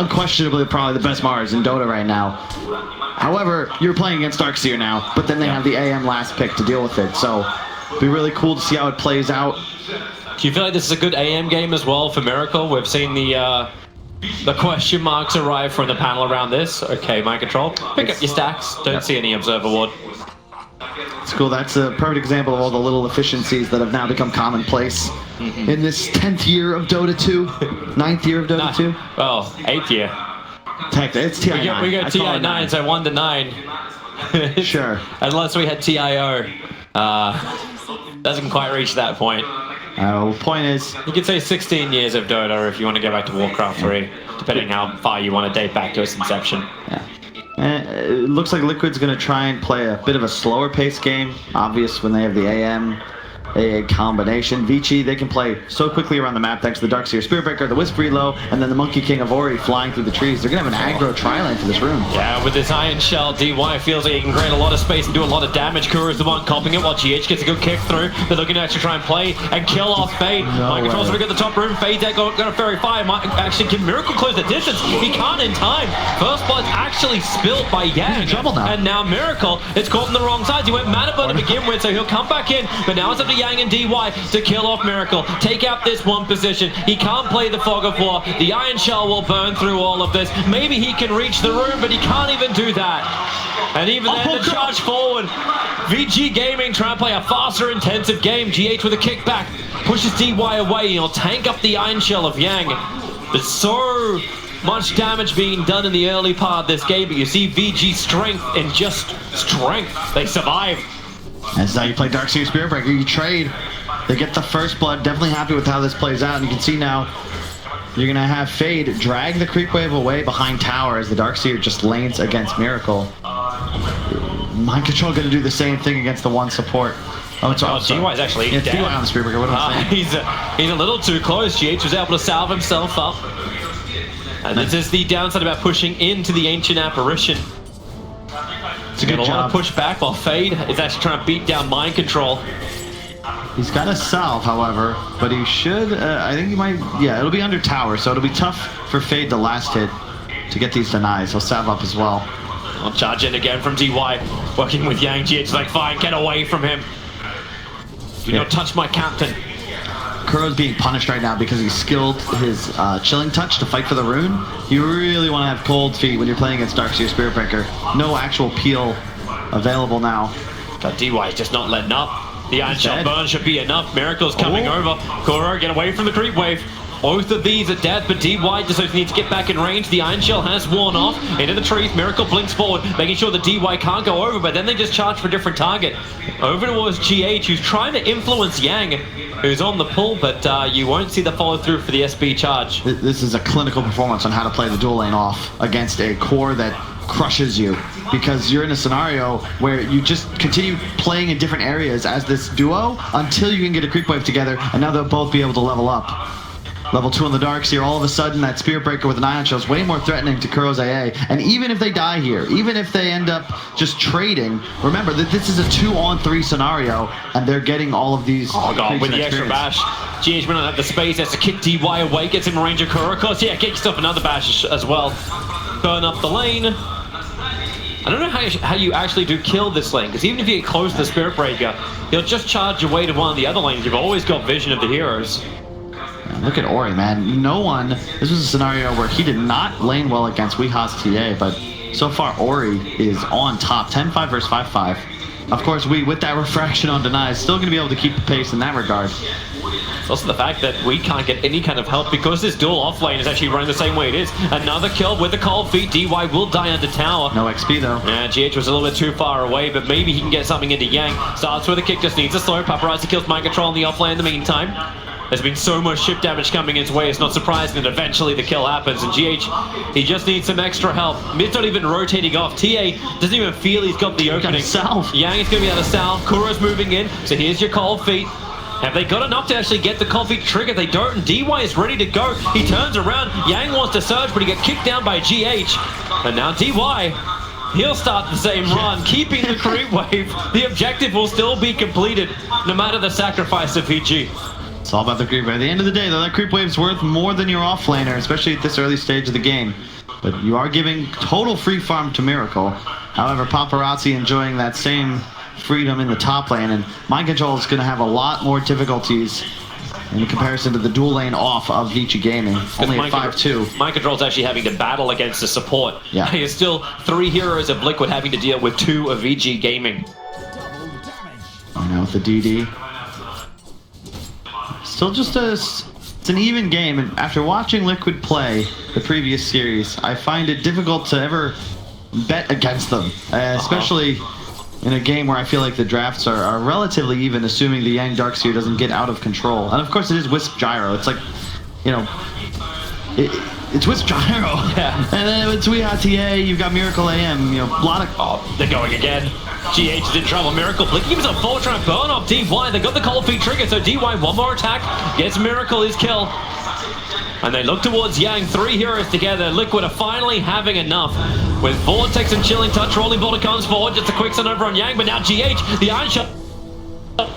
unquestionably probably the best Mars in Dota right now. However, you're playing against Darkseer now, but then they have the AM last pick to deal with it, so it'll be really cool to see how it plays out. Do you feel like this is a good AM game as well for Miracle? We've seen the question marks arrive from the panel around this. Okay, mind control. Pick up your stacks. Don't see any Observer Ward. It's cool. That's a perfect example of all the little efficiencies that have now become commonplace in this 10th year of Dota 2, 9th year of Dota 2. Well, 8th year. It's TI9. We got TI9, so 1 to 9. Sure. Unless we had TIO. Doesn't quite reach that point. Point is, you could say 16 years of Dota if you want to go back to Warcraft 3, depending how far you want to date back to its inception. Yeah. It looks like Liquid's going to try and play a bit of a slower pace game. Obvious when they have the AM AA combination. Vici, they can play so quickly around the map thanks to the Darkseer Spiritbreaker, the Wisp Reload, and then the Monkey King of Ori flying through the trees. They're going to have an aggro tri-lane for this room. Yeah, with this Iron Shell, DY feels like he can create a lot of space and do a lot of damage. Kura's the one comping it while GH gets a good kick through. They're looking to actually try and play and kill off Fade. Mind control's already got the top room. Fade that going to Fairy Fire. Actually, can Miracle close the distance? He can't in time. First blood's actually spilt by Yang. He's in trouble now. And now Miracle is caught on the wrong side. He went Mana Burn to begin with, so he'll come back in. But now it's up to Yang and DY to kill off Miracle, take out this one position. He can't play the Fog of War. The Iron Shell will burn through all of this. Maybe he can reach the room, but he can't even do that. And even then, the charge forward. VG Gaming trying to play a faster, intensive game. GH with a kickback, pushes DY away. He'll tank up the Iron Shell of Yang. There's so much damage being done in the early part of this game, but you see VG strength and just strength. They survive. That's how you play Darkseer Spiritbreaker. You trade. They get the first blood. Definitely happy with how this plays out. And you can see now you're going to have Fade drag the creep wave away behind tower as the Darkseer just lanes against Miracle. Mind Control going to do the same thing against the one support. Oh, it's DY is actually dead. DY on the Spiritbreaker. What am I saying? He's a little too close. GH was able to salve himself up. And this is the downside about pushing into the Ancient Apparition. It's a good job. A lot of push back while Fade is actually trying to beat down Mind Control. He's got a salve, however, but he should, I think he might, yeah, it'll be under tower, so it'll be tough for Fade to last hit to get these denies. He'll salve up as well. I'll charge in again from DY, working with Yang. GH like, fine, get away from him. Do not touch my captain. Kuro's being punished right now because he skilled his Chilling Touch to fight for the rune. You really want to have cold feet when you're playing against Darkseer Spiritbreaker. No actual peel available now. But DY is just not letting up. The Iron Shell burn should be enough. Miracle's coming over. Kuro, get away from the creep wave. Both of these are dead, but DY just needs to get back in range. The Iron Shell has worn off. Into the trees, Miracle blinks forward, making sure that DY can't go over, but then they just charge for a different target. Over towards GH, who's trying to influence Yang, who's on the pull, but you won't see the follow through for the SB charge. This is a clinical performance on how to play the dual lane off against a core that crushes you, because you're in a scenario where you just continue playing in different areas as this duo until you can get a creep wave together, and now they'll both be able to level up. Level 2 on the Darkseer, all of a sudden that Spiritbreaker with an Ion Shell is way more threatening to Kuro's AA, and even if they die here, even if they end up just trading, remember that this is a 2-on-3 scenario, and they're getting all of these. Oh god, with the extra bash, GH may not have the space, has to kick DY away, gets him in range of Kuro. Of course, yeah, get yourself another bash as well. Burn up the lane. I don't know how you actually do kill this lane, because even if you get close to the Spiritbreaker, he'll just charge your way to one of the other lanes. You've always got vision of the heroes. Look at Ori, man. No one, this was a scenario where he did not lane well against Weeha's TA, but so far Ori is on top, 10-5 versus 5-5. Of course, with that refraction on denies, still going to be able to keep the pace in that regard. It's also the fact that we can't get any kind of help because this dual off lane is actually running the same way it is. Another kill with the cold feet. DY will die under tower. No XP though. Yeah, GH was a little bit too far away, but maybe he can get something into Yang. Starts with a kick, just needs a slow. Paparazzi kills Mind Control in the off lane in the meantime. There's been so much ship damage coming his way, it's not surprising that eventually the kill happens. And GH, he just needs some extra help. Mid's not even rotating off. TA doesn't even feel he's got the opening. Salve. Yang is going to be out of salve. Kuro's moving in, so here's your cold feet. Have they got enough to actually get the cold feet trigger? They don't, and DY is ready to go. He turns around, Yang wants to surge, but he gets kicked down by GH. And now DY, he'll start the same run, keeping the creep wave. The objective will still be completed, no matter the sacrifice of VG. It's all about the creep. At the end of the day, though, that creep wave's worth more than your off laner, especially at this early stage of the game. But you are giving total free farm to Miracle. However, Paparazzi enjoying that same freedom in the top lane, and Mind Control is going to have a lot more difficulties in comparison to the dual lane off of Vici Gaming. Only at 5-2. Mind Control's actually having to battle against the support. Yeah. He is still 3 heroes of Liquid having to deal with 2 of Vici Gaming. And now with the DD. Still just it's an even game, and after watching Liquid play the previous series, I find it difficult to ever bet against them, especially in a game where I feel like the drafts are relatively even, assuming the Yang Darkseer doesn't get out of control. And of course it is Wisp Gyro. It's like, you know, it's Wisp Gyro. Yeah. And then it's TA, you've got Miracle AM, you know, a lot of... Oh, they're going again. GH is in trouble. Miracle flicking himself forward, trying to burn off DY. They got the cold feet trigger, so DY one more attack, gets Miracle his kill. And they look towards Yang, 3 heroes together. Liquid are finally having enough. With Vortex and Chilling Touch, Rolling Boulder comes forward, just a quick stun over on Yang, but now GH, the Iron Shot,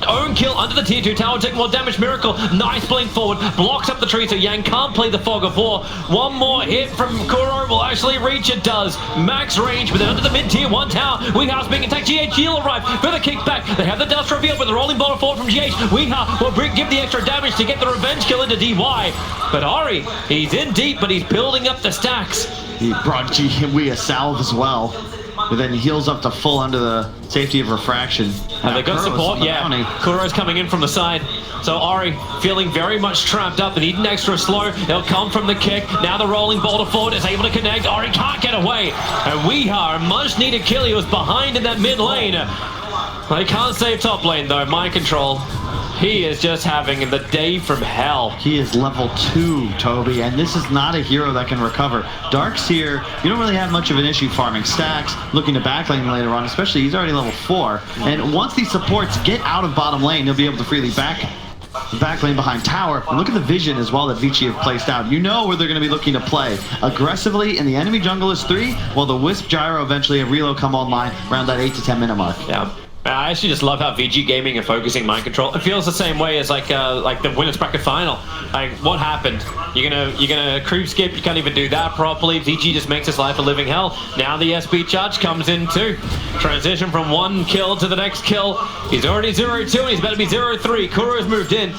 own kill under the tier 2 tower, taking more damage. Miracle, nice blink forward, blocks up the tree, so Yang can't play the Fog of War. One more hit from Kuro will actually reach, it does. Max range, but then under the mid-tier 1 tower, Weeha's being attacked. GH heal arrive for the kickback. They have the dust revealed with the rolling boulder forward from GH. Weeha will give the extra damage to get the revenge kill into DY. But Ari, he's in deep, but he's building up the stacks. He brought Wee a salve as well, but then heals up to full under the safety of refraction. And they got support, yeah. Kuro's coming in from the side. So Ari feeling very much trapped up. They need an extra slow. They'll come from the kick. Now the rolling boulder forward is able to connect. Ari can't get away. And Weeha, a much needed kill. He was behind in that mid lane. They can't save top lane though. Mind Control. He is just having the day from hell. He is level 2, Toby, and this is not a hero that can recover. Darkseer, you don't really have much of an issue farming stacks, looking to backlane later on, especially he's already level 4. And once these supports get out of bottom lane, he'll be able to freely backlane behind tower. And look at the vision as well that Vici have placed out. You know where they're going to be looking to play aggressively, and the enemy jungle is 3, while the Wisp Gyro eventually a reload come online around that 8 to 10 minute mark. Yeah. I actually just love how VG Gaming are focusing Mind Control. It feels the same way as like the winners bracket final. Like, what happened? You're gonna creep skip. You can't even do that properly. VG just makes his life a living hell. Now the SP charge comes in too. Transition from 1 kill to the next kill. He's already 0-2 and he's about to be 0-3. Kuro's moved in.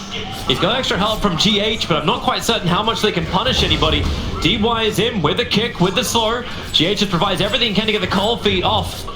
He's got extra help from GH, but I'm not quite certain how much they can punish anybody. DY is in with the kick, with the slow. GH just provides everything he can to get the cold feet off.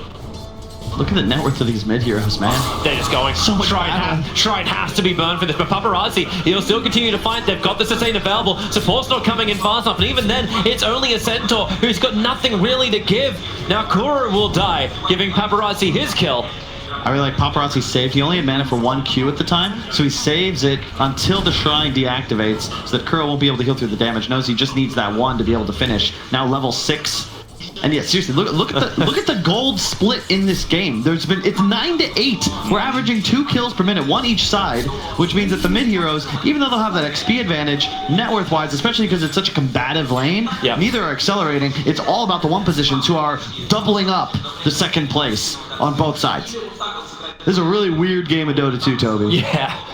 Look at the net worth of these mid heroes, man. They're just going. So much Shrine has to be burned for this, but Paparazzi, he'll still continue to fight. They've got the sustain available. Support's not coming in fast enough, and even then, it's only a Centaur who's got nothing really to give. Now Kuro will die, giving Paparazzi his kill. I really like Paparazzi saved. He only had mana for 1 Q at the time, so he saves it until the shrine deactivates, so that Kuro won't be able to heal through the damage. Knows he just needs that 1 to be able to finish. Now level 6. And yeah, seriously, look at the gold split in this game. It's 9-8. We're averaging 2 kills per minute, 1 each side, which means that the mid heroes, even though they'll have that XP advantage, net worth wise, especially because it's such a combative lane, neither are accelerating. It's all about the 1 positions who are doubling up the 2nd place on both sides. This is a really weird game of Dota 2, Toby. Yeah.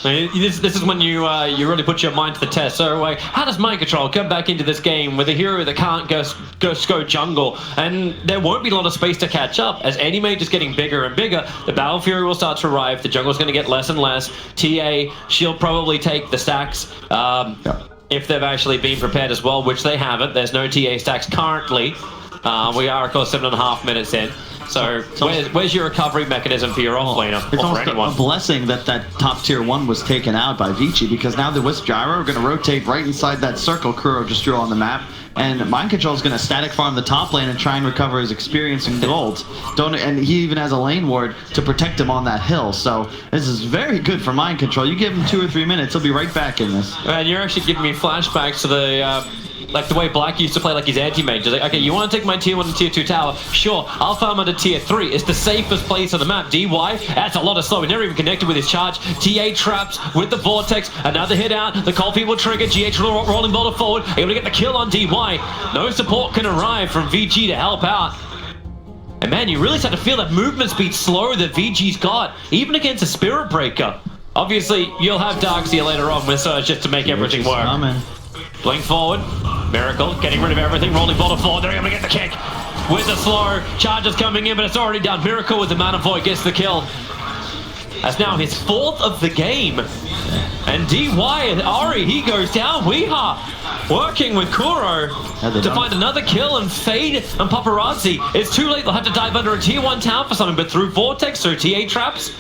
This is when you really put your mind to the test. So how does Mind Control come back into this game with a hero that can't go jungle? And there won't be a lot of space to catch up. As anti-mage is getting bigger and bigger, the Battle Fury will start to arrive, the jungle's going to get less and less. TA, she'll probably take the stacks. If they've actually been prepared as well, which they haven't. There's no TA stacks currently. We are, of course, 7.5 minutes in. So where's your recovery mechanism for your off-laner? It's almost a blessing that top tier 1 was taken out by Vici, because now the Wisp Gyro are going to rotate right inside that circle Kuro just drew on the map, and Mind Control is going to static farm the top lane and try and recover his experience and gold. And he even has a lane ward to protect him on that hill, so this is very good for Mind Control. You give him 2 or 3 minutes, he'll be right back in this. And you're actually giving me flashbacks to the... like the way Black used to play like his anti-mage. Like, okay, you want to take my tier 1 and tier 2 tower? Sure, I'll farm under tier 3. It's the safest place on the map. DY, that's a lot of slow. He never even connected with his charge. TA traps with the Vortex. Another hit out. The cold feet will trigger. GH rolling boulder forward. Able to get the kill on DY. No support can arrive from VG to help out. And man, you really start to feel that movement speed slow that VG's got. Even against a Spirit Breaker. Obviously, you'll have Darkseer later on with Surge just to make everything work. Coming. Blink forward. Miracle getting rid of everything. Rolling bottom forward. They're able to get the kick. With the slow. Charges coming in, but it's already done. Miracle with the Mana Void gets the kill. That's now his 4th of the game. And DY and Ari, he goes down. Weeha working with Kuro to find another kill, and Fade and Paparazzi. It's too late. They'll have to dive under a tier 1 tower for something, but through Vortex, through TA traps,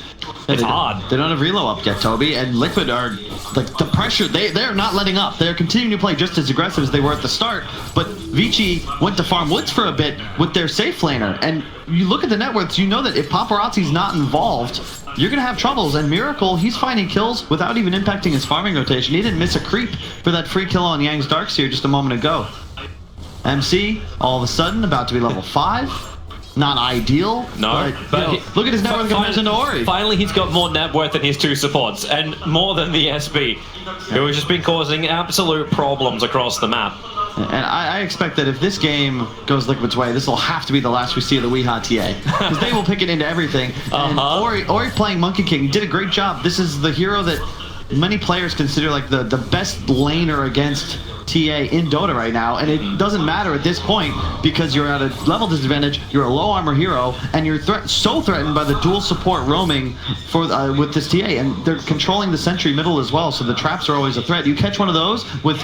it's hard. They don't have Relo up yet, Toby, and Liquid are, like, the pressure, they're not letting up. They're continuing to play just as aggressive as they were at the start, but Vici went to farm woods for a bit with their safe laner, and you look at the net worths, you know that if Paparazzi's not involved, you're going to have troubles, and Miracle, he's finding kills without even impacting his farming rotation. He didn't miss a creep for that free kill on Yang's Darkseer just a moment ago. MC, all of a sudden, about to be level 5. Not ideal. No, but look at his net worth comparison to Ori. Finally, he's got more net worth than his 2 supports, and more than the SB, who has just been causing absolute problems across the map. And I expect that if this game goes Liquid's way, this will have to be the last we see of the Weeha TA. Because they will pick it into everything. And Ori playing Monkey King did a great job. This is the hero that many players consider like the best laner against TA in Dota right now, and it doesn't matter at this point because you're at a level disadvantage, you're a low armor hero, and you're so threatened by the dual support roaming for with this TA, and they're controlling the sentry middle as well, so the traps are always a threat. You catch one of those with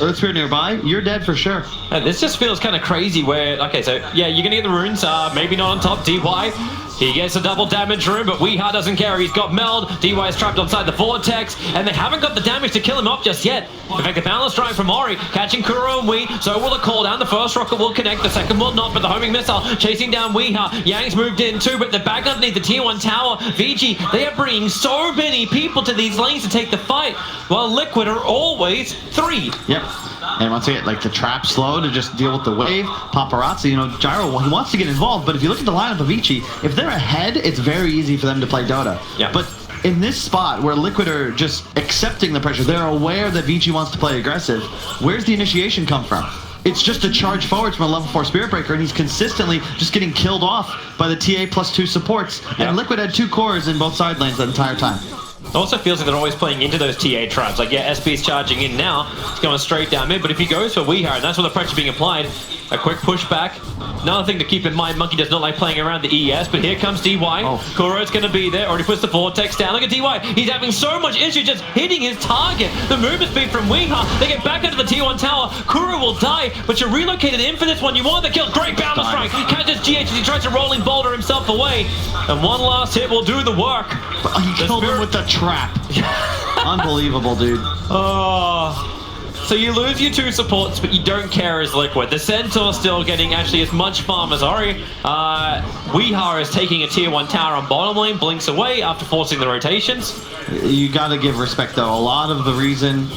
Earth Spirit nearby, you're dead for sure. And this just feels kind of crazy where, okay, so yeah, you're gonna get the runes, maybe not on top. DY, he gets a double damage rune, but Weeha doesn't care. He's got Meld. DY is trapped inside the Vortex, and they haven't got the damage to kill him off just yet. In fact, the Boundless Strike from Ori, catching Kuro and Wee, so will the call down. The first rocket will connect, the second will not, but the homing missile chasing down Weeha. Yang's moved in too, but they're back underneath the tier 1 tower. Vici, they are bringing so many people to these lanes to take the fight, while Liquid are always 3. Yep. And once again, like the trap slow to just deal with the wave. Paparazzi, you know, Gyro, he wants to get involved, but if you look at the lineup of Vici, if they're ahead, it's very easy for them to play Dota. Yeah. But in this spot where Liquid are just accepting the pressure, they're aware that Vici wants to play aggressive, where's the initiation come from? It's just a charge forward from a level 4 Spirit Breaker, and he's consistently just getting killed off by the TA +2 supports. Yeah. And Liquid had 2 cores in both side lanes that entire time. It also feels like they're always playing into those TA traps. Like, yeah, SB's charging in now. It's going straight down mid, but if he goes for Weeha, and that's where the pressure being applied, a quick pushback. Another thing to keep in mind, Monkey does not like playing around the ES, but here comes DY. Kuro's going to be there. Already puts the Vortex down. Look at DY. He's having so much issue just hitting his target. The movement speed from Weeha. They get back into the T1 tower. Kuro will die, but you're relocated in for this one. You want the kill. Great Boundless Strike. Catches GH as he tries to rolling boulder himself away. And one last hit will do the work. He killed him with the trap. Unbelievable, dude. Oh. So you lose your 2 supports, but you don't care as Liquid. The Centaur's still getting actually as much farm as Ori. Weeha is taking a tier 1 tower on bottom lane, blinks away after forcing the rotations. You gotta give respect though. A lot of the reason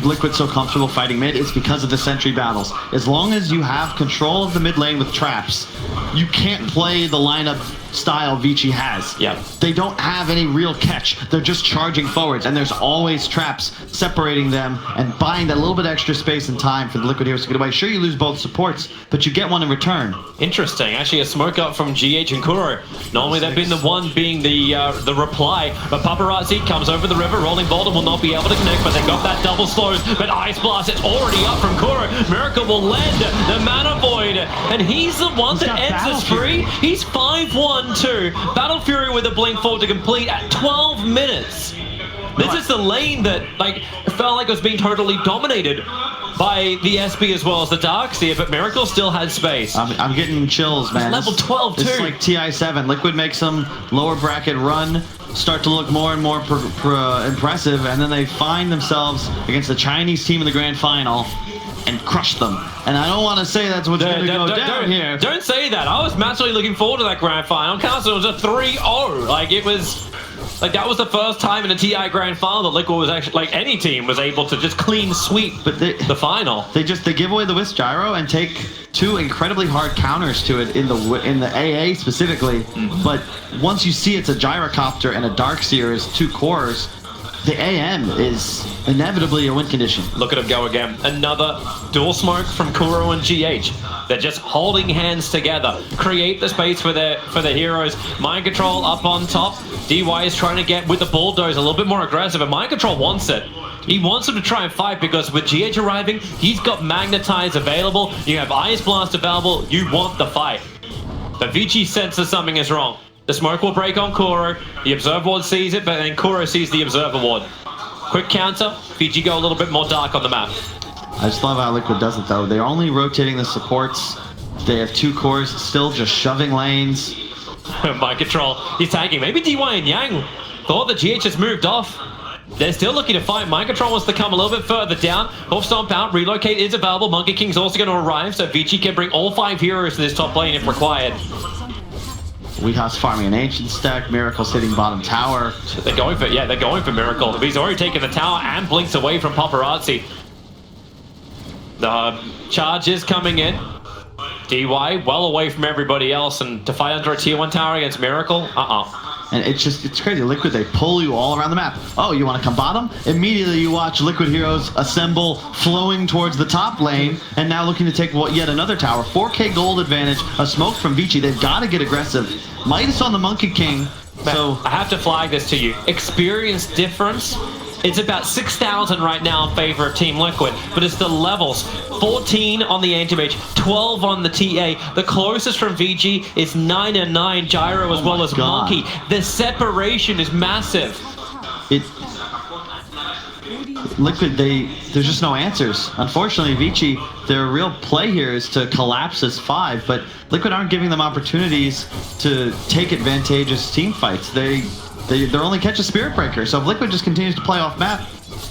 Liquid's so comfortable fighting mid is because of the sentry battles. As long as you have control of the mid lane with traps, you can't play the lineup style Vici has. Yep. They don't have any real catch. They're just charging forwards, and there's always traps separating them and buying that little bit extra space and time for the Liquid heroes to get away. Sure, you lose both supports, but you get one in return. Interesting. Actually, a smoke up from GH and Kuro. Normally, they've been the one being the reply, but Paparazzi comes over the river. Rolling Boulder will not be able to connect, but they got that double slows. But Ice Blast, it's already up from Kuro. Miracle will lend the Mana Void, and he's the one that ends this free. He's 5-1-2. Battle Fury with a blink forward to complete at 12 minutes. This is the lane that felt like it was being totally dominated by the SB as well as the Darkseer, but Miracle still had space. I'm getting chills, man. It's level 12 too. It's like TI7. Liquid makes some lower bracket run start to look more and more impressive, and then they find themselves against the Chinese team in the grand final and crush them. And I don't want to say that's what's going to go down here. Don't say that. I was massively looking forward to that grand final. Council was a 3-0. That was the first time in a TI grand final that Liquid was actually, any team was able to just clean sweep the final. They give away the Wisp Gyro and take 2 incredibly hard counters to it in the AA specifically. But once you see it's a Gyrocopter and a Darkseer as 2 cores, the AM is inevitably a win condition. Look at him go again. Another dual smoke from Kuro and GH. They're just holding hands together, create the space for their heroes. Mind Control up on top. DY is trying to get with the bulldoze a little bit more aggressive, and Mind Control wants it. He wants him to try and fight because with GH arriving, he's got Magnetize available. You have Ice Blast available. You want the fight. But Vici senses something is wrong. The smoke will break on Kuro. The Observer Ward sees it, but then Kuro sees the Observer Ward. Quick counter. Vici go a little bit more dark on the map. I just love how Liquid does it though. They're only rotating the supports. They have 2 cores still just shoving lanes. Mind Control. He's tagging. Maybe DY and Yang thought the GH has moved off. They're still looking to fight. Mind Control wants to come a little bit further down. Hoof Stomp out. Relocate is available. Monkey King's also going to arrive, so Vici can bring all 5 heroes to this top lane if required. Weeha's farming an Ancient stack. Miracle's hitting bottom tower. They're going for Miracle. He's already taken the tower and blinks away from Paparazzi. The charge is coming in. DY well away from everybody else, and to fight under a tier 1 tower against Miracle? And it's crazy. Liquid, they pull you all around the map. Oh, you want to come bottom? Immediately you watch Liquid heroes assemble, flowing towards the top lane, and now looking to take yet another tower. 4k gold advantage, a smoke from Vici. They've got to get aggressive. Midas on the Monkey King. So I have to flag this to you. Experience difference. It's about 6,000 right now in favor of Team Liquid, but it's the levels. 14 on the anti-mage, 12 on the TA. The closest from VG is 9 and 9, Gyro as well as God. Monkey. The separation is massive. Liquid, there's just no answers. Unfortunately, Vici, their real play here is to collapse this 5, but Liquid aren't giving them opportunities to take advantageous team fights. They're only catch a Spirit Breaker, so if Liquid just continues to play off map,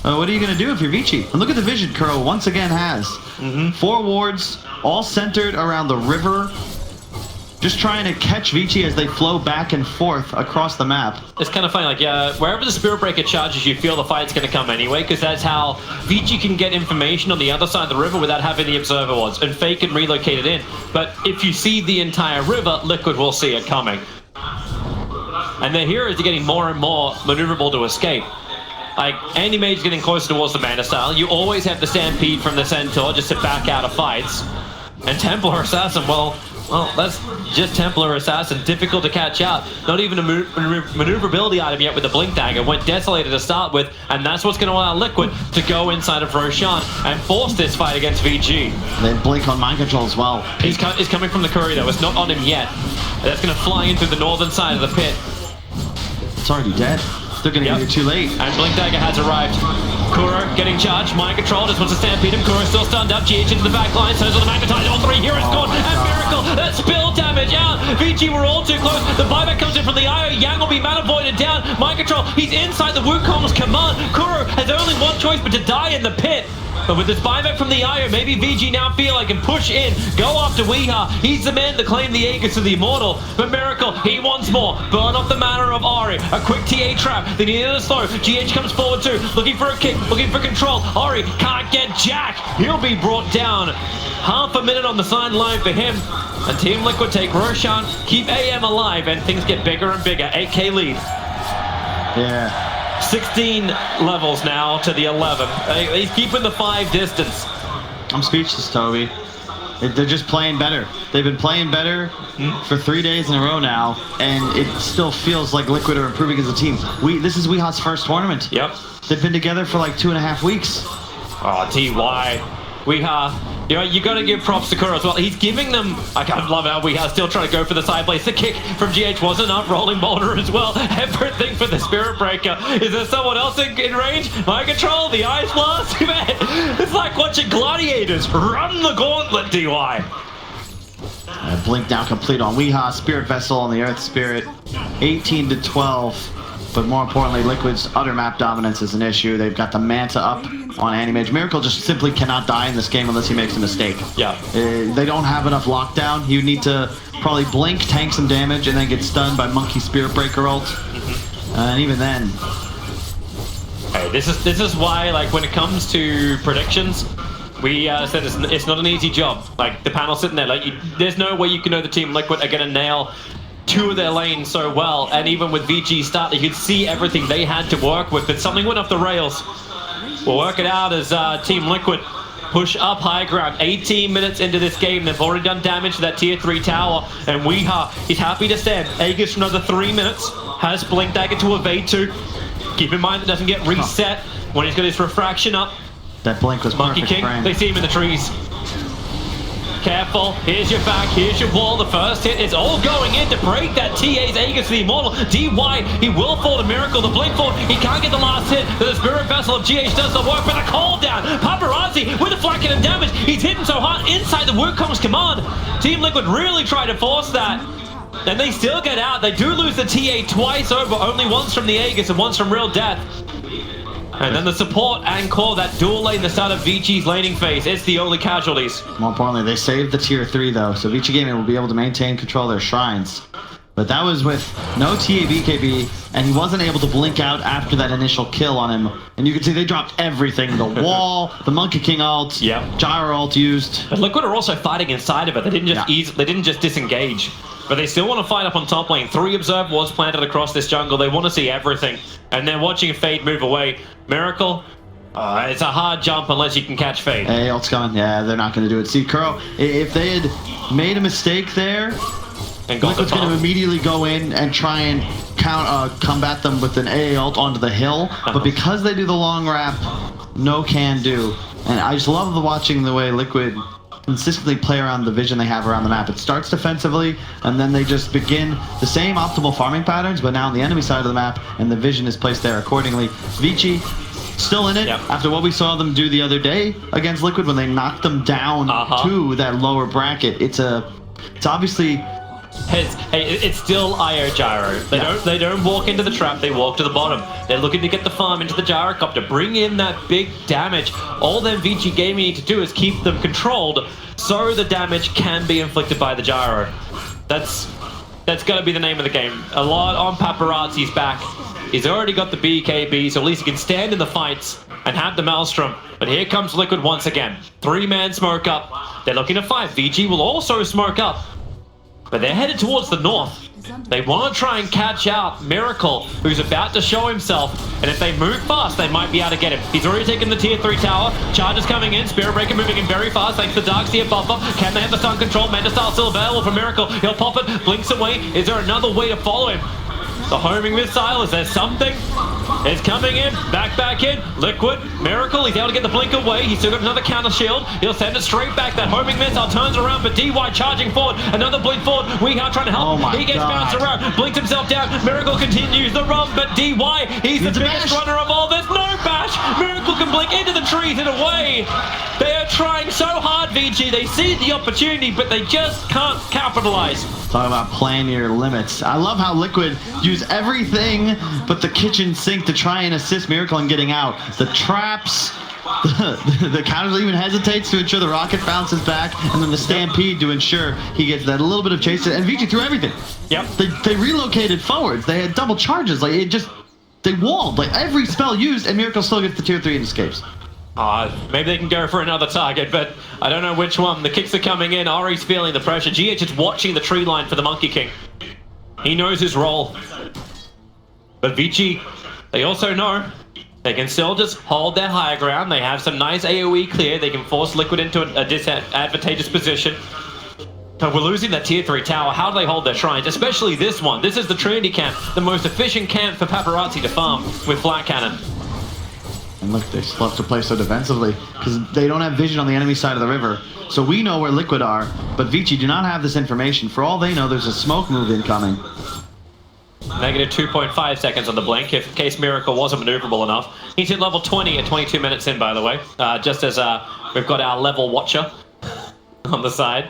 what are you going to do if you're Vici? And look at the vision Kuro once again has. 4 wards, all centered around the river, just trying to catch Vici as they flow back and forth across the map. It's kind of funny, like, wherever the Spirit Breaker charges, you feel the fight's going to come anyway, because that's how Vici can get information on the other side of the river without having the Observer Wards, and Fake and relocate it in. But if you see the entire river, Liquid will see it coming. And their heroes are getting more and more maneuverable to escape. Like, anti-mage is getting closer towards the Mana Style. You always have the Stampede from the Centaur just to back out of fights. And Templar Assassin, well, that's just Templar Assassin. Difficult to catch out. Not even a maneuverability item yet with the Blink Dagger. Went Desolator to start with, and that's what's going to allow Liquid to go inside of Roshan and force this fight against VG. They blink on Mind Control as well. He's coming from the Courier though. It's not on him yet. That's going to fly in through the northern side of the pit. It's already dead. They're going to get here too late. And Blink Dagger has arrived. Kuro getting charged. Mind Control just wants to stampede him. Kuro still stunned up. GH into the back line. Turns on the Magnetize. All 3 heroes gone. And Miracle. That spill damage out. VG were all too close. The buyback comes in from the IO. Yang will be mana voided down. Mind Control. He's inside the Wukong's command. Kuro has only one choice but to die in the pit. But with this buyback from the IO, maybe VG now feel like can push in, go after Weeha. He's the man to claim the Aegis of the Immortal. But Miracle, he wants more. Burn off the mana of Ori. A quick TA trap. They need a slow. GH comes forward too. Looking for a kick, looking for control. Ori can't get Jack. He'll be brought down. Half a minute on the sideline for him. And Team Liquid take Roshan, keep AM alive, and things get bigger and bigger. 8k lead. Yeah. 16 levels now to the 11. He's keeping the 5 distance. I'm speechless, Toby. They're just playing better. They've been playing better for 3 days in a row now, and it still feels like Liquid are improving as a team. This is Weeha's first tournament. Yep. They've been together for like 2.5 weeks. Oh, TY. Weeha, you know, you got to give props to Kuro as well. He's giving them, I can't love how Weeha still trying to go for the side place. The kick from GH wasn't enough. Rolling boulder as well. Everything for the Spirit Breaker. Is there someone else in range? Mind Control, the Ice Blast. Man, it's like watching gladiators run the gauntlet, DY. Blink now complete on Weeha. Spirit Vessel on the Earth Spirit. 18 to 12. But more importantly, Liquid's utter map dominance is an issue. They've got the Manta up on anti-mage. Miracle just simply cannot die in this game unless he makes a mistake. Yeah. They don't have enough lockdown. You need to probably blink, tank some damage, and then get stunned by Monkey Spirit Breaker ult. And even then... Hey, this is why, like, when it comes to predictions, we said it's not an easy job. Like, the panel sitting there, like, there's no way you can know the Team Liquid are going to nail 2 of their lanes so well, and even with VG start, you could see everything they had to work with, but something went off the rails. We'll work it out as Team Liquid push up high ground. 18 minutes into this game, they've already done damage to that tier 3 tower, and Weeha is happy to stand. Aegis for another 3 minutes, has Blink Dagger to evade to. Keep in mind it doesn't get reset when he's got his refraction up. That blink was Monkey perfect King, frame. they see him in the trees. Careful, here's your back, here's your wall. The first hit is all going in to break that TA's Aegis the Immortal. DY, he will fall to Miracle. The blink forward, he can't get the last hit. But the Spirit Vessel of GH does the work with a call down. Paparazzi with a flank and damage. He's hitting so hard inside the WordCom's command. Team Liquid really try to force that. And they still get out. They do lose the TA twice over, only once from the Aegis and once from Real Death. And then the support and core, that dual lane, the start of Vici's laning phase. It's the only casualties. More importantly, they saved the tier 3 though, so Vici Gaming will be able to maintain control of their shrines. But that was with no TA BKB, and he wasn't able to blink out after that initial kill on him. And you can see they dropped everything. The wall, the Monkey King ult, Gyro ult used. But Liquid are also fighting inside of it. They didn't just disengage. But they still want to fight up on top lane. 3 Observe was planted across this jungle. They want to see everything. And they're watching Fade move away. Miracle, it's a hard jump unless you can catch Fade. Hey, ult's coming. Yeah, they're not going to do it. See, Kuro, if they had made a mistake there, Liquid's going to immediately go in and try and combat them with an AA ult onto the hill. But because they do the long wrap, no can do. And I just love watching the way Liquid consistently play around the vision they have around the map. It starts defensively, and then they just begin the same optimal farming patterns, but now on the enemy side of the map, and the vision is placed there accordingly. Vici still in it after what we saw them do the other day against Liquid when they knocked them down to that lower bracket. It's obviously... It's still IO Gyro. They don't walk into the trap, they walk to the bottom. They're looking to get the farm into the Gyrocopter, bring in that big damage. All them Vici Gaming need to do is keep them controlled so the damage can be inflicted by the Gyro. That's got to be the name of the game. A lot on Paparazzi's back. He's already got the BKB, so at least he can stand in the fights and have the Maelstrom. But here comes Liquid once again. 3-man smoke up. They're looking to fight. Vici will also smoke up. But they're headed towards the north. They want to try and catch out Miracle, who's about to show himself. And if they move fast, they might be able to get him. He's already taken the tier 3 tower. Charges coming in. Spirit Breaker moving in very fast thanks to Darkseer buffer. Can they have the stun control? Mendastyle still available for Miracle. He'll pop it. Blinks away. Is there another way to follow him? The homing missile, is there something? It's coming in, back in, Liquid, Miracle, he's able to get the blink away, he's still got another counter shield, he'll send it straight back, that homing missile turns around, but DY charging forward, another blink forward, Weeha trying to help, he gets bounced around, blinks himself down, Miracle continues the run, but DY, he's the biggest runner of all, there's no bash, Miracle can blink into the trees and away. They are trying so hard, Vici, they see the opportunity, but they just can't capitalize. Talk about playing your limits. I love how Liquid use everything but the kitchen sink to try and assist Miracle in getting out. The traps, the counter even hesitates to ensure the rocket bounces back, and then the stampede to ensure he gets that little bit of chase. And Vici threw everything. They relocated forwards. They had double charges. Like they walled. Like every spell used, and Miracle still gets the tier 3 and escapes. Maybe they can go for another target, but I don't know which one. The kicks are coming in. Ari's feeling the pressure. GH is watching the tree line for the Monkey King. He knows his role. But Vici, they also know they can still just hold their higher ground. They have some nice AoE clear. They can force Liquid into a disadvantageous position. But we're losing that tier 3 tower. How do they hold their shrines? Especially this one. This is the Trinity camp, the most efficient camp for Paparazzi to farm with Flat Cannon. And look, they still have to play so defensively because they don't have vision on the enemy side of the river. So we know where Liquid are, but Vici do not have this information. For all they know, there's a smoke move incoming. Negative 2.5 seconds on the blink, in case Miracle wasn't maneuverable enough. He's at level 20 at 22 minutes in, by the way. Just as we've got our level watcher on the side.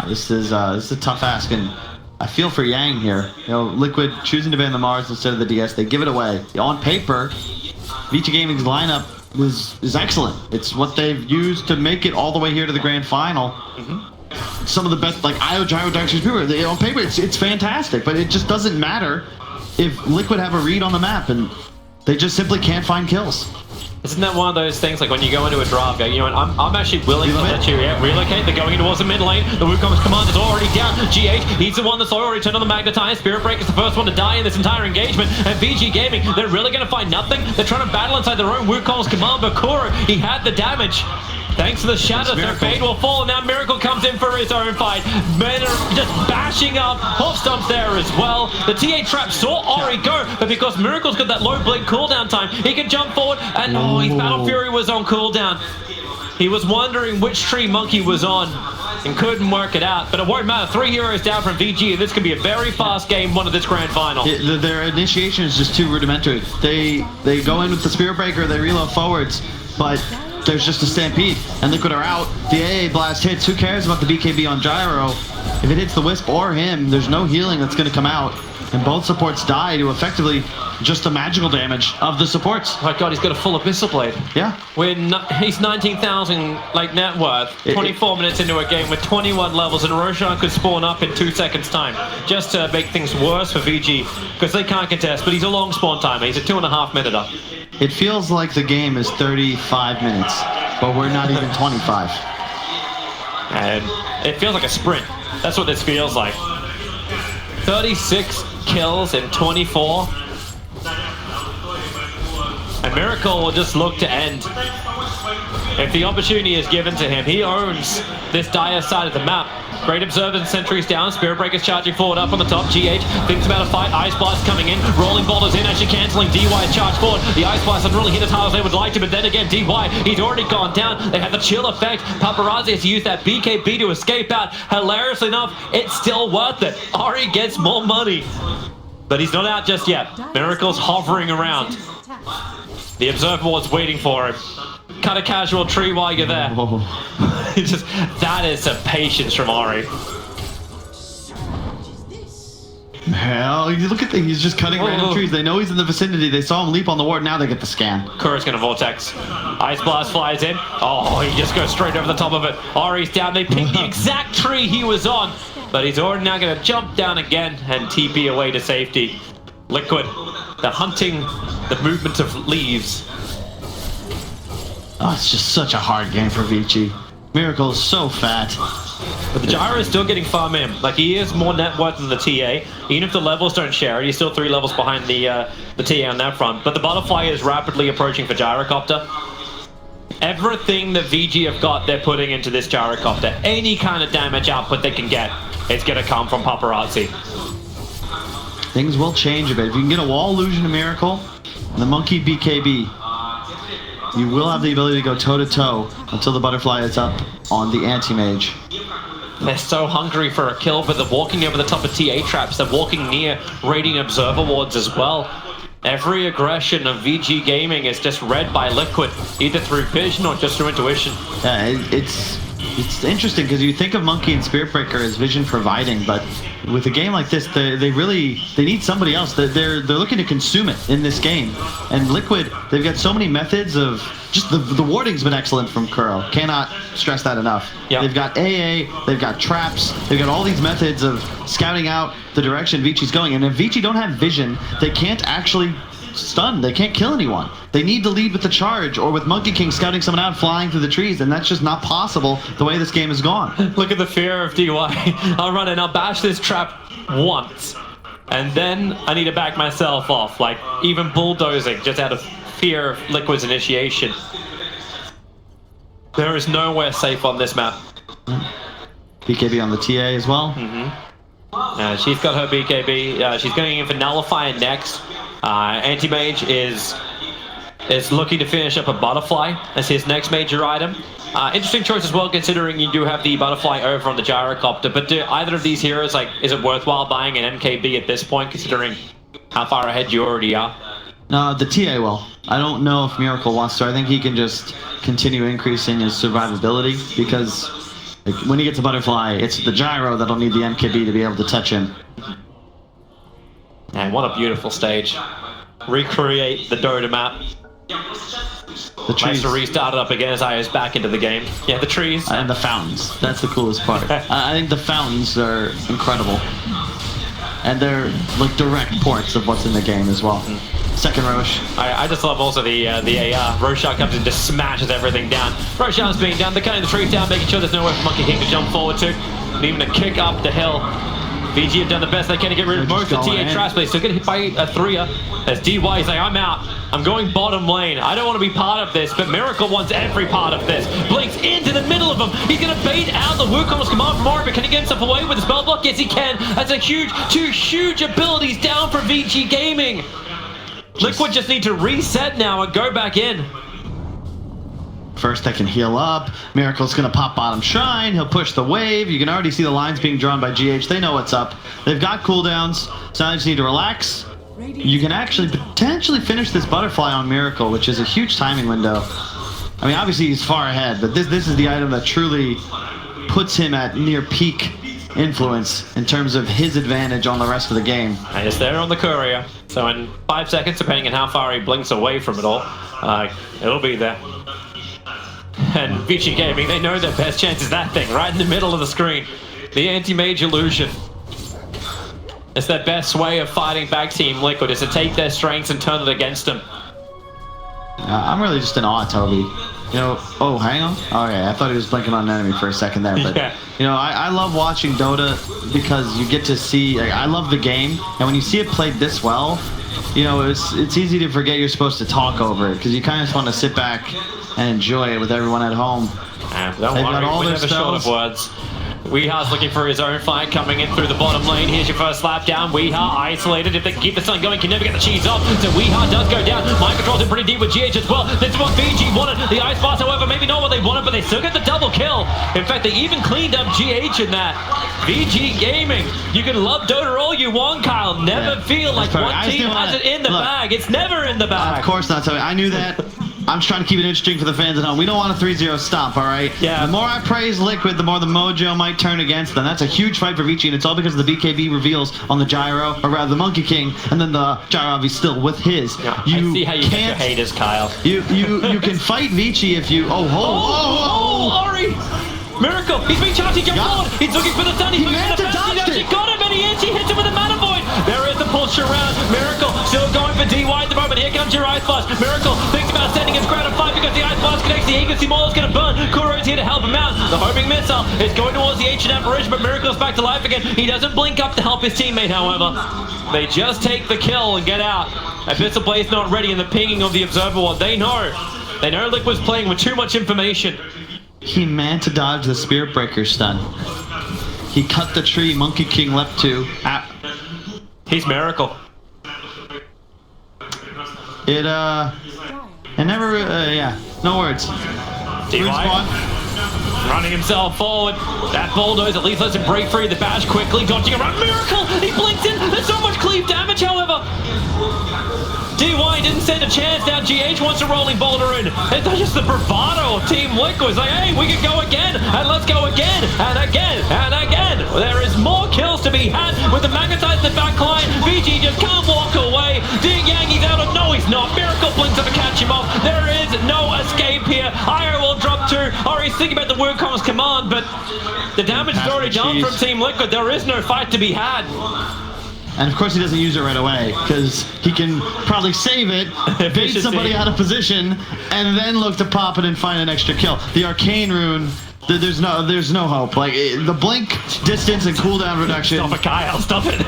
This is a tough ask, and I feel for Yang here. You know, Liquid choosing to ban the Mars instead of the DS. They give it away. On paper, Vici Gaming's lineup is excellent. It's what they've used to make it all the way here to the grand final. Some of the best, like IO, Gyro, Darkseer, Spirit, on paper, it's fantastic, but it just doesn't matter if Liquid have a read on the map, and they just simply can't find kills. Isn't that one of those things, like when you go into a draft, you know what, I'm actually willing to let you relocate. They're going towards the mid lane. The Wukong's command is already down. GH, he's the one that's already turned on the magnetize. Spirit Breaker's the first one to die in this entire engagement. And VG Gaming, they're really going to find nothing. They're trying to battle inside their own Wukong's command, but Kuro, he had the damage. Thanks to the shatter, their fade will fall, and now Miracle comes in for his own fight. Men are just bashing up. Hoof stomps there as well. The TA trap saw Ori go, but because Miracle's got that low blink cooldown time, he can jump forward, and oh, his Battle Fury was on cooldown. He was wondering which tree Monkey was on and couldn't work it out, but it won't matter. 3 heroes down from VG, and this could be a very fast game one of this grand final. Their initiation is just too rudimentary. They go in with the Spirit Breaker, they reload forwards, but there's just a stampede, and Liquid are out. The AA blast hits. Who cares about the BKB on Gyro? If it hits the Wisp or him, there's no healing that's going to come out, and both supports die to effectively just the magical damage of the supports. Oh my god, he's got a full Abyssal Blade. Yeah. He's 19,000 like net worth, 24 minutes into a game with 21 levels, and Roshan could spawn up in 2 seconds time, just to make things worse for VG, because they can't contest, but he's a long spawn timer. He's a 2.5 minute. It feels like the game is 35 minutes, but we're not even 25. And it feels like a sprint. That's what this feels like. 36 kills in 24. And Miracle will just look to end. If the opportunity is given to him, he owns this dire side of the map. Great Observers and Sentries down. Spirit Breaker's charging forward up on the top. GH thinks about a fight. Ice Blast coming in. Rolling Boulders in, actually cancelling DY's charge forward. The Ice Blast doesn't really hit as hard as they would like to, but then again, DY, he's already gone down. They have the chill effect. Paparazzi has used that BKB to escape out. Hilariously enough, it's still worth it. Ari gets more money. But he's not out just yet. Miracle's hovering around. The Observer Ward's waiting for him. Cut a casual tree while you're there. Just, that is some patience from Ari. Hell, you look at that, he's just cutting random trees. They know he's in the vicinity. They saw him leap on the ward. Now they get the scan. Kuro's gonna Vortex. Ice Blast flies in. Oh, he just goes straight over the top of it. Ari's down. They picked the exact tree he was on, but he's already now gonna jump down again and TP away to safety. Liquid, they're hunting the movement of leaves. Oh, it's just such a hard game for Vici. Miracle is so fat. But the Gyro is still getting farm in. Like, he is more net worth than the TA. Even if the levels don't share it, he's still 3 levels behind the TA on that front. But the Butterfly is rapidly approaching for Gyrocopter. Everything that VG have got, they're putting into this Gyrocopter. Any kind of damage output they can get, it's going to come from Paparazzi. Things will change a bit. If you can get a wall illusion to Miracle, and the Monkey BKB, you will have the ability to go toe-to-toe until the Butterfly is up on the anti-mage. They're so hungry for a kill, but they're walking over the top of TA traps. They're walking near Radiant Observer wards as well. Every aggression of VG Gaming is just read by Liquid, either through vision or just through intuition. It's interesting because you think of Monkey and Spirit Breaker as vision providing, but with a game like this, they need somebody else. They're looking to consume it in this game. And Liquid, they've got so many methods of just the warding's been excellent from Kuro. Cannot stress that enough. Yep. They've got AA, they've got traps, they've got all these methods of scouting out the direction Vici's going. And if Vici don't have vision, they can't actually stun. They can't kill anyone. They need to lead with the charge or with Monkey King scouting someone out flying through the trees, and that's just not possible the way this game has gone. Look at the fear of DY. I'll run in, I'll bash this trap once, and then I need to back myself off, like even bulldozing just out of fear of Liquid's initiation. There is nowhere safe on this map. BKB on the TA as well. She's got her BKB. She's going in for Nullifier next. Anti-mage is looking to finish up a Butterfly as his next major item. Interesting choice as well, considering you do have the Butterfly over on the Gyrocopter. But do either of these heroes, like, is it worthwhile buying an MKB at this point, considering how far ahead you already are? No, the TA will. I don't know if Miracle wants to. I think he can just continue increasing his survivability, because like, when he gets a Butterfly, it's the Gyro that'll need the MKB to be able to touch him. And what a beautiful stage. Recreate the Dota map. The trees. Nice to restart it up again as I was back into the game. Yeah, the trees. And the fountains. That's the coolest part. I think the fountains are incredible. And they're like direct ports of what's in the game as well. second Roche. I just love also the AR. Roshan comes in, just smashes everything down. Roshan's being down, they're cutting the trees down, making sure there's nowhere for Monkey King to jump forward to. And even a kick up the hill. Vici have done the best they can to get rid of most of the TA trash, but they still get hit by a 3er. As DY is like, I'm out. I'm going bottom lane. I don't want to be part of this, but Miracle wants every part of this. Blinks into the middle of him. He's going to bait out the Wukong's command from Ori, but can he get himself away with the spell block? Yes, he can. That's a two huge abilities down for Vici Gaming. Liquid just need to reset now and go back in. First, they can heal up. Miracle's gonna pop bottom shrine. He'll push the wave. You can already see the lines being drawn by GH. They know what's up. They've got cooldowns, so now they just need to relax. You can actually potentially finish this butterfly on Miracle, which is a huge timing window. I mean, obviously he's far ahead, but this is the item that truly puts him at near peak influence in terms of his advantage on the rest of the game. And it's there on the courier. So in 5 seconds, depending on how far he blinks away from it all, it'll be there. And Vici Gaming, they know their best chance is that thing, right in the middle of the screen. The anti-mage illusion. It's their best way of fighting back Team Liquid, is to take their strengths and turn it against them. I'm really just in awe, Toby. You know, oh, hang on. Okay, I thought he was blinking on an enemy for a second there, but yeah. You know, I love watching Dota because you get to see, like, I love the game, and when you see it played this well, you know, it's easy to forget you're supposed to talk over it, because you kind of just want to sit back and enjoy it with everyone at home. Don't worry, we're never short of words. Weeha's looking for his own fight, coming in through the bottom lane. Here's your first slap down. Weeha isolated. If they can keep the sun going, can never get the cheese off. So Weeha does go down. Mind controls in pretty deep with GH as well. This is what Vici wanted. The Ice Blast, however, maybe not what they wanted, but they still get the double kill. In fact, they even cleaned up GH in that. Vici Gaming, you can love Dota all you want, Kyle. Never feel like one team has it in the bag. It's never in the bag. Of course not, Toby. I knew that. I'm just trying to keep it interesting for the fans at home. We don't want a 3-0 stomp, all right? Yeah. The more I praise Liquid, the more the mojo might turn against them. That's a huge fight for Vici, and it's all because of the BKB reveals on the Gyro, or rather the Monkey King, and then the Gyro obviously still with his. Yeah, I see how you get your haters, Kyle. You can fight Vici if you... Oh, Ori! Miracle! He's being charged, he jumped forward! He's looking for the stun, he's looking for the fast, he actually got him, and he hits him with a mana void! There is the push around. Miracle still going for DY at the moment. Here comes your Ice Blast. Miracle thinks about sending his ground of fight because the Ice Blast connects the Eagle Mall is going to burn. Kuro's here to help him out. The homing missile is going towards the ancient apparition, but Miracle's back to life again. He doesn't blink up to help his teammate, however. They just take the kill and get out. Abyssal Blaze not ready, and the pinging of the Observer Ward. They know Liquid's playing with too much information. He meant to dodge the Spirit Breaker stun. He cut the tree Monkey King leapt to. He's Miracle. It never, yeah, no words. DY running himself forward. That bulldoze at least lets him break free. The bash quickly dodging around. Miracle! He blinks in. There's so much cleave damage, however. DY didn't stand a chance. Now GH wants a rolling boulder in. And that's just the bravado of Team Liquid. It's like, hey, we can go again, and let's go again, and again, and again. There is more kills to be had with the Magnetize the back line. Vici just can't walk away. Ding Yang, he's out of, no, he's not. Miracle blinks up to catch him off. There is no escape here. Io will drop 2. Ori's thinking about the Wukong's command, but the damage is already done from Team Liquid. There is no fight to be had. And of course he doesn't use it right away, because he can probably save it, bait somebody out of position, and then look to pop it and find an extra kill. The Arcane Rune, there's no hope. Like, the blink distance and cooldown reduction. Stop it, Kyle, stop it.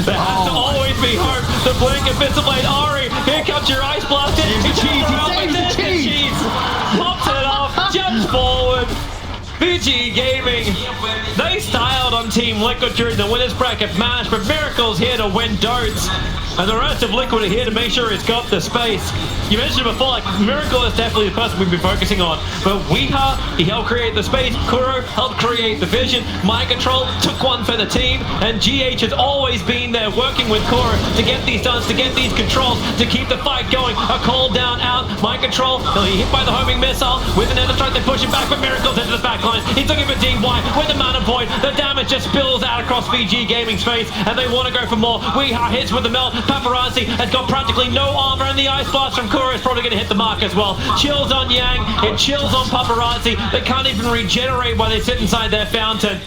There has to always be hope. The blink and Abyssal Blade. Ori, here comes your Ice Blast. He saves the cheese. Pops it off, jumps forward. Vici Gaming, they styled on Team Liquid during the winner's bracket match, but Miracle's here to win Dotes. And the rest of Liquid are here to make sure it's got the space. You mentioned it before, like, Miracle is definitely the person we've been focusing on. But Weeha, he helped create the space. Kuro helped create the vision. Mind Control took one for the team. And GH has always been there working with Kuro to get these stuns, to get these controls, to keep the fight going. A call down out. Mind Control, he'll be hit by the homing missile. With an Ender Strike, they push him back, but Miracle's into the back line. He's looking for DY with the mana void. The damage just spills out across Vici Gaming's face, and they want to go for more. Weeha hits with the melt. Paparazzi has got practically no armor, and the Ice Blast from Kuro is probably going to hit the mark as well. Chills on Yang, it chills on Paparazzi. They can't even regenerate while they sit inside their fountain.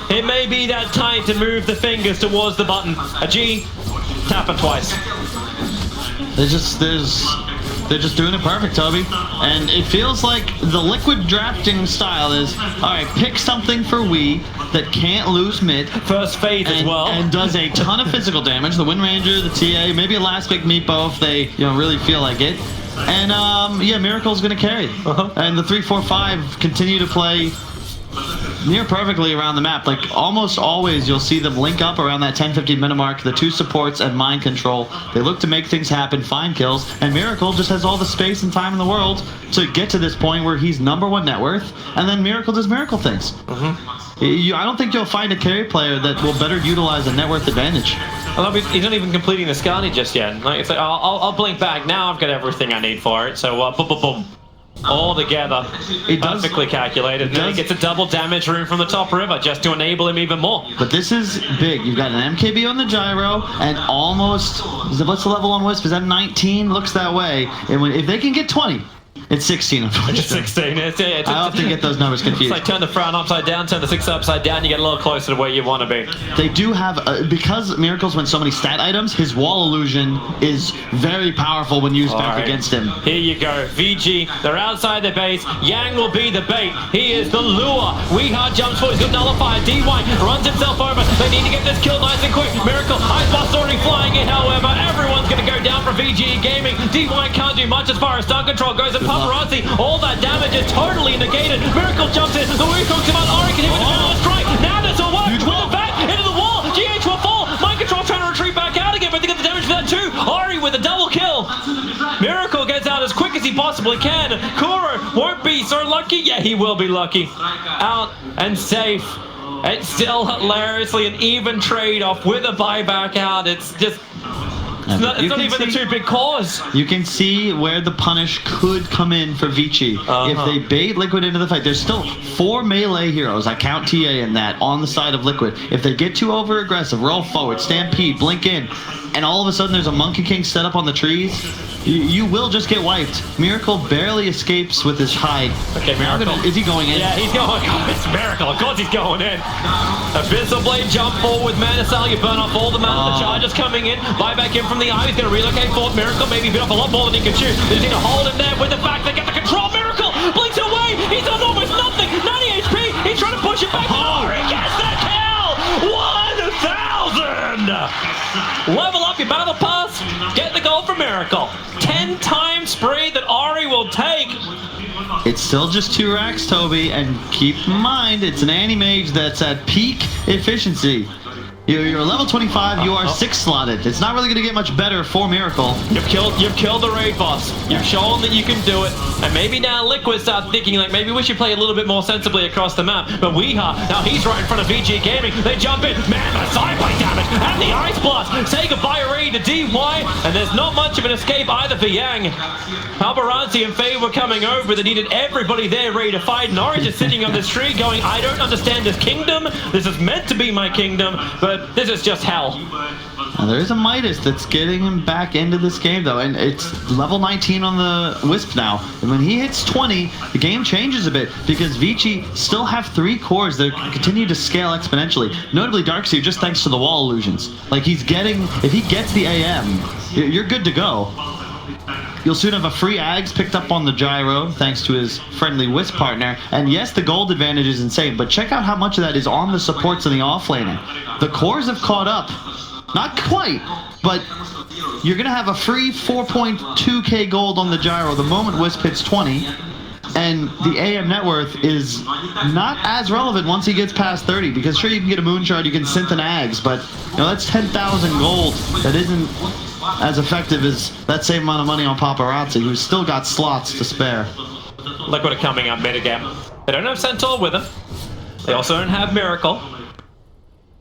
It may be that time to move the fingers towards the button. A G, Happened twice. They're just doing it perfect, Toby. And it feels like the Liquid drafting style is, alright, pick something for Wii that can't lose mid. First phase as well. And does a ton of physical damage. The Wind Ranger, the TA, maybe a last pick Meepo if they really feel like it. And yeah, Miracle's gonna carry. And the 3-4-5 continue to play near perfectly around the map. Like almost always you'll see them link up around that 10-15 minute mark, the two supports and mind control. They look to make things happen, find kills, and Miracle just has all the space and time in the world to get to this point where he's #1 net worth, and then Miracle does Miracle things. I don't think you'll find a carry player that will better utilize a net worth advantage. He's not even completing the Scani just yet. Like, it's like, I'll blink back now, I've got everything I need for it, so boom, boom, boom. All together, perfectly calculated, and then he gets a double damage room from the top river just to enable him even more. But this is big. You've got an MKB on the gyro, and almost, what's the level on Wisp? Is that 19? Looks that way. And if they can get 20, it's 16, unfortunately. It's 16. I often get those numbers confused. It's like turn the frown upside down, turn the 6 upside down, you get a little closer to where you want to be. They do have, because Miracles went so many stat items, his wall illusion is very powerful when used back against him. Here you go. VG, they're outside the base. Yang will be the bait. He is the lure. Weeha jumps forward. He's got Nullifier. DY runs himself over. They need to get this kill nice and quick. Miracle, Ice Blast already flying in, however. Everyone's going to go down for VG Gaming. DY can't do much as far as stun control goes. And Paparazzi, all that damage is totally negated. Miracle jumps in. The Wii talks about Ori can hit with the middle strike. Now this will work. With the back into the wall. GH will fall. Mind control trying to retreat back out again, but they get the damage for that too. Ori with a double kill. Miracle gets out as quick as he possibly can. Kuro won't be so lucky. Yeah, he will be lucky. Out and safe. It's still hilariously an even trade-off with a buyback out. It's just... It's not even the two big cores. You can see where the punish could come in for Vici. If they bait Liquid into the fight, there's still 4 melee heroes, I count TA in that, on the side of Liquid. If they get too over-aggressive, roll forward, stampede, blink in, and all of a sudden there's a Monkey King set up on the trees, you will just get wiped. Miracle barely escapes with his hide. Okay, Miracle. Is he going in? Yeah, he's going. Oh, it's Miracle. Of course he's going in. Abyssal Blade jump forward with Mana Cell. You burn off all the mana. The charge is coming in. Buyback in from the eye. He's going to relocate forward. Miracle maybe bit off a lot more than he can chew. They just need to hold him there with the fact they get the control. Miracle blinks away. He's on almost nothing. 90 HP. He's trying to push it back. Oh, he gets the kill. 1,000. Level up your battle pass. Get the gold for Miracle. 10 times spree that Ori will take. It's still just 2 racks, Toby, and keep in mind, it's an anti-mage that's at peak efficiency. You're level 25, you are 6 slotted. It's not really going to get much better for Miracle. You've killed the raid boss. You've shown that you can do it. And maybe now Liquid start thinking like maybe we should play a little bit more sensibly across the map. But Weeha, now he's right in front of VG Gaming. They jump in. Man, the sideways damage and the Ice Blast. Say goodbye already to DY. And there's not much of an escape either for Yang. Paparazzi and Faye were coming over. They needed everybody there ready to fight. Norwich is sitting on this tree going, I don't understand this kingdom. This is meant to be my kingdom. But this is just hell. Now, there is a Midas that's getting him back into this game, though, and it's level 19 on the Wisp now. And when he hits 20, the game changes a bit, because Vici still have 3 cores that continue to scale exponentially. Notably Darkseer, just thanks to the wall illusions. Like, he's getting, if he gets the AM, you're good to go. You'll soon have a free Ags picked up on the gyro, thanks to his friendly Wisp partner. And yes, the gold advantage is insane, but check out how much of that is on the supports and the offlaning. The cores have caught up. Not quite, but you're going to have a free 4.2k gold on the gyro the moment Wisp hits 20. And the AM net worth is not as relevant once he gets past 30, because sure, you can get a Moonshard, you can synth an Ags, but that's 10,000 gold. That isn't as effective as that same amount of money on Paparazzi, who's still got slots to spare. Liquid are coming up mid again. They don't have Centaur with them. They also don't have Miracle.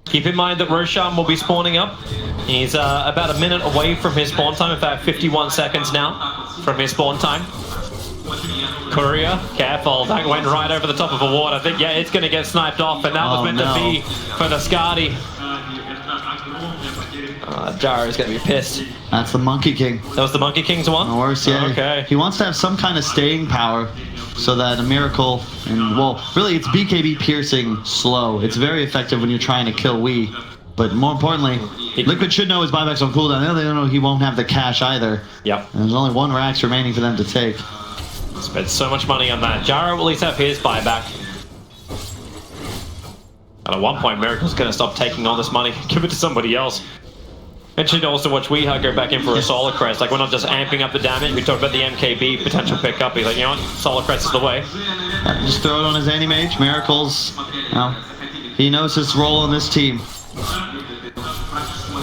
Keep in mind that Roshan will be spawning up. He's about a minute away from his spawn time. In fact, 51 seconds now from his spawn time. Courier, careful, that went right over the top of a ward. I think, yeah, it's going to get sniped off, and that was meant to be for the Skadi. Gyro's going to be pissed. That's the Monkey King. That was the Monkey King's one? Or worse, yeah. Okay. He wants to have some kind of staying power, so that a Miracle, and well, really it's BKB piercing slow. It's very effective when you're trying to kill Wii. But more importantly, Liquid should know his buyback's on cooldown. They don't know he won't have the cash either. Yep. And there's only 1 Rax remaining for them to take. Spent so much money on that. Gyro will at least have his buyback. And at one point, Miracle's going to stop taking all this money, give it to somebody else. And should also watch Weeha go back in for a Solar Crest. Like, we're not just amping up the damage. We talked about the MKB potential pickup. He's like, you know what? Solar Crest is the way. Just throw it on his anti-mage. Miracles, you know, he knows his role in this team.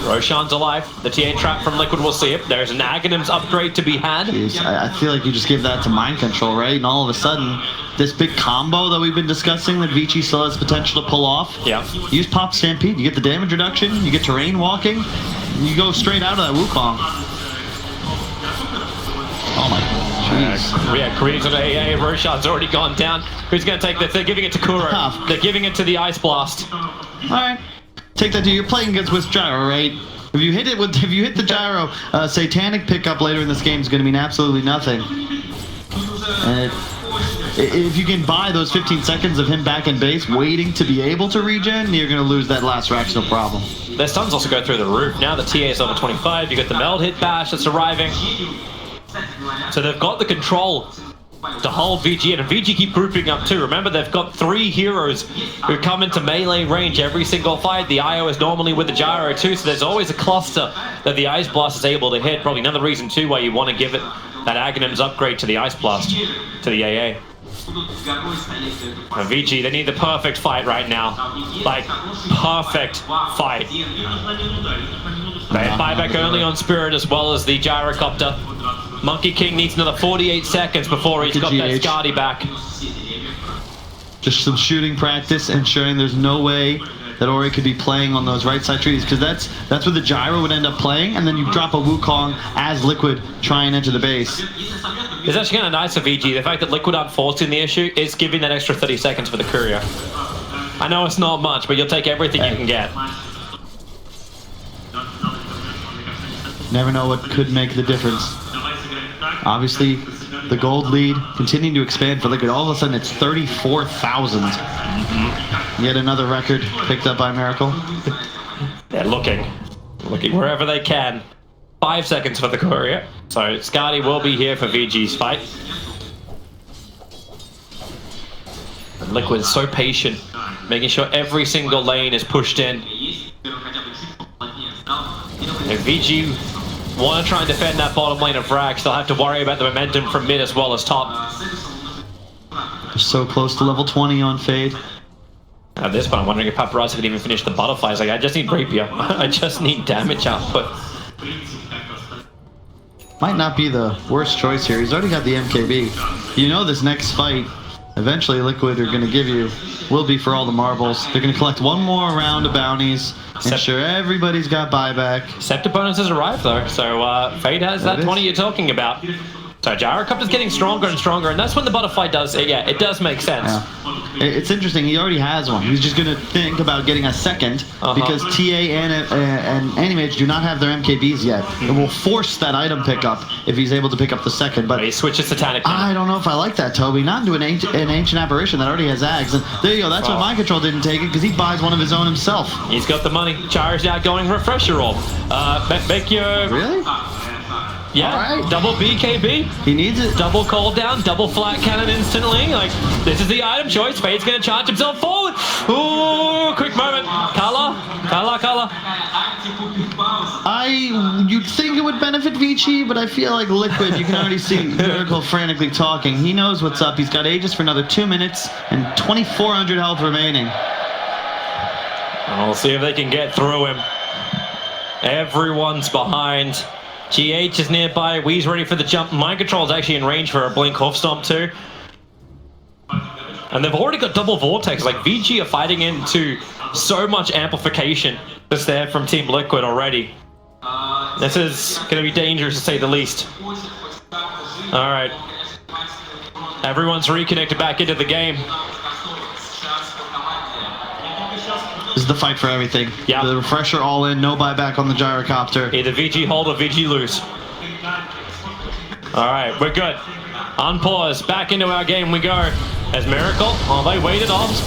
Roshan's alive. The TA trap from Liquid will see it. There's an Aghanim's upgrade to be had. Jeez, I feel like you just give that to mind control, right? And all of a sudden, this big combo that we've been discussing that Vici still has potential to pull off. Yeah. Use Pop Stampede. You get the damage reduction. You get terrain walking. You go straight out of that Wukong. Oh my jeez. Yeah, Greaves on AA. Roshan's already gone down. Who's going to take this? They're giving it to Kuro. Tough. They're giving it to the Ice Blast. Alright. Take that to you're playing against with Gyro, right? If you hit the Gyro, Satanic pickup later in this game is going to mean absolutely nothing. And if you can buy those 15 seconds of him back in base, waiting to be able to regen, you're going to lose that last Rax, no problem. Their stuns also go through the roof. Now the TA is level 25. You got the Meld Hit Bash that's arriving. So they've got the control to hold Vici in, and Vici keep grouping up too. Remember, they've got 3 heroes who come into melee range every single fight. The IO is normally with the Gyro too, so there's always a cluster that the Ice Blast is able to hit. Probably another reason too why you want to give it that Aghanim's upgrade to the Ice Blast, to the AA. And Vici, they need the perfect fight right now. Like, perfect fight. They have buyback only on Spirit as well as the Gyrocopter. Monkey King needs another 48 seconds before he's got that Skadi back. Just some shooting practice, ensuring there's no way that Ori could be playing on those right side trees, because that's where the Gyro would end up playing, and then you drop a Wukong as Liquid trying into the base. It's actually kind of nice of VG. The fact that Liquid aren't forcing the issue is giving that extra 30 seconds for the courier. I know it's not much, but you'll take everything you can get. Never know what could make the difference. Obviously, the gold lead continuing to expand for Liquid. All of a sudden, it's 34,000. Yet another record picked up by Miracle. They're looking wherever they can. 5 seconds for the courier. So Skadi will be here for VG's fight. And Liquid's so patient, making sure every single lane is pushed in. If VG want to try and defend that bottom lane of Rax, they'll have to worry about the momentum from mid as well as top. They're so close to level 20 on Fade. At this point, I'm wondering if Paparazzi can even finish the butterflies. Like, I just need Rapier. I just need damage output. Might not be the worst choice here. He's already got the MKB. You know this next fight, eventually Liquid are going to give you, will be for all the marbles. They're going to collect one more round of bounties, ensure everybody's got buyback. Scepter bonus has arrived though, so Fade has that 20 you're talking about. So Gyrocopter's getting stronger and stronger, and that's when the butterfly does, yeah, it does make sense. Yeah. It's interesting, he already has one. He's just going to think about getting a second, because TA and anti-mage do not have their MKBs yet. It will force that item pickup if he's able to pick up the second. But he switches Satanic. I don't know if I like that, Toby. Not into an ancient apparition that already has Ags. And there you go, that's why Mind Control didn't take it, because he buys one of his own himself. He's got the money. Charged out going refresher roll. Make your... Really? Yeah, right. Double BKB. He needs it. Double cold down, double flat cannon instantly. Like, this is the item choice. Fade's gonna charge himself forward. Ooh, quick moment. Color. You'd think it would benefit Vici, but I feel like Liquid, you can already see Miracle frantically talking. He knows what's up. He's got Aegis for another 2 minutes and 2,400 health remaining. And we'll see if they can get through him. Everyone's behind. GH is nearby. Wee's ready for the jump. Mind Control is actually in range for a Blink Hoof Stomp too. And they've already got double Vortex. Like, VG are fighting into so much amplification that's there from Team Liquid already. This is going to be dangerous to say the least. Alright. Everyone's reconnected back into the game. This is the fight for everything. Yeah. The refresher all in, no buyback on the Gyrocopter. Either VG hold or VG lose. Alright, we're good. On pause, back into our game we go. As Miracle, they waited off. He's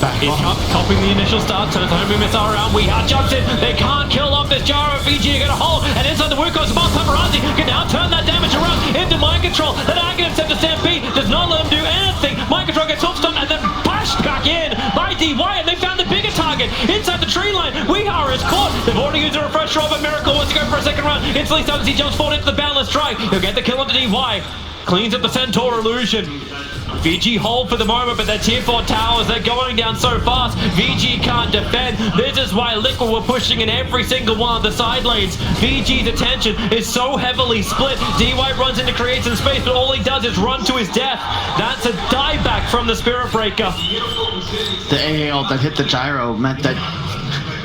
copying the initial start, turns the homing missile around. Jumps in. They can't kill off this Gyro. Vici get a hold, and inside the work goes Boss Paparazzi. Can now turn that damage around into mind control. The Dragon attempt to stampede does not let him do anything. Mind control gets hook stunned and then bashed back in by DY, and they found the bigger target inside the tree line. Weehara is caught. They've already used a refresher of, but Miracle wants to go for a second round. Instantly starts, he jumps forward into the boundless strike. He'll get the kill onto DY. Cleans up the Centaur illusion. Vici hold for the moment, but their tier 4 towers, they're going down so fast. Vici can't defend. This is why Liquid were pushing in every single one of the side lanes. Vici's attention is so heavily split. DY runs in to create some space, but all he does is run to his death. That's a dieback from the Spirit Breaker. The AAL that hit the Gyro meant that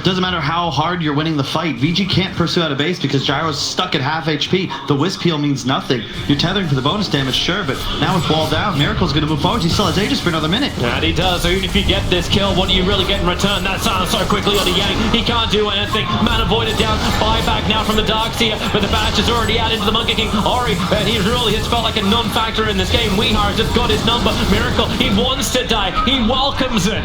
doesn't matter how hard you're winning the fight, Vici can't pursue out of base because Gyro's stuck at half HP. The Wisp heal means nothing. You're tethering for the bonus damage, sure, but now with wall down, Miracle's going to move forward. He still has Aegis for another minute. And he does, so even if you get this kill, what do you really get in return? That sounds so quickly on the Yang. He can't do anything. Mana voided down. Buyback now from the Darkseer, but the batch is already out into the Monkey King. Ori, and he really has felt like a non-factor in this game. Weehara just got his number. Miracle, he wants to die. He welcomes it.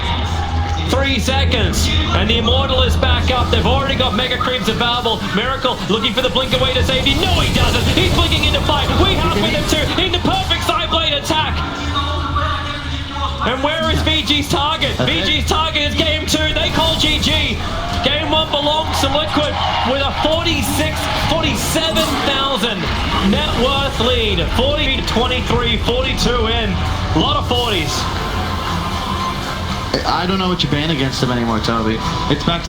3 seconds, and the Immortal is back up. They've already got Mega Creeps available. Miracle looking for the blink away to safety. No, he doesn't. He's blinking into fight. Weehara with him too. In the perfect side blade attack. And where is Vici's target? Vici's target is game 2. They call GG. Game 1 belongs to Liquid with a 47,000 net worth lead. 40, 23, 42 in. A lot of 40s. I don't know what you ban against him anymore, Toby. It's back to